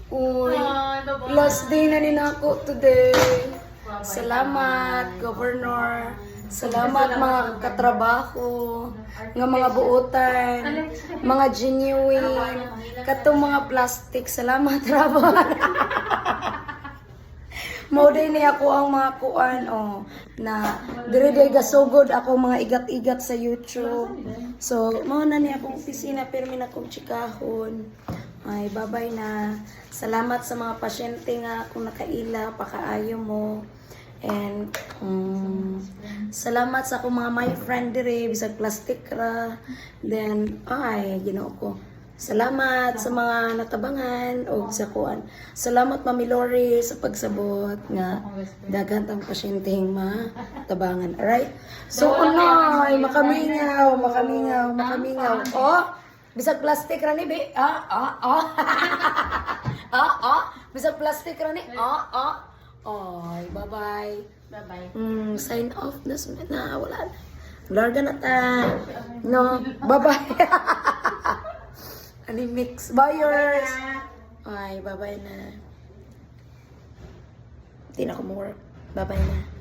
Uy, Ay, bye-bye. last day na din ako today. Salamat, Governor. Salamat mga katrabaho, nga mga buutan, mga genuine, katong mga plastic. Salamat, Rabon. Mauday ni ako ang mga kuan na dire gasugod ako mga igat-igat sa YouTube. So, mao na ni akong opisina pero min akong chikahon. Ay, babay na. Salamat sa mga pasyente nga kung nakaila, pakaayo mo. And salamat sa akong mga my friend dire bisag plastic ra. Then ay Ginoo ko. Salamat sa mga natabangan o sa kuan. Salamat Mami Lori sa pagsabot nga daghan tang pasyenteng matabangan. Alright? So unoy, makamingaw. Oh, bisag plastic ra ni be. Bisag plastic ra ni. Oy, bye-bye. Bye-bye. Sign off na wala na. Larga na ta. No, bye-bye. Ani mix buyers. Ay, bye-bye na. Hindi na ako work. Bye-bye na.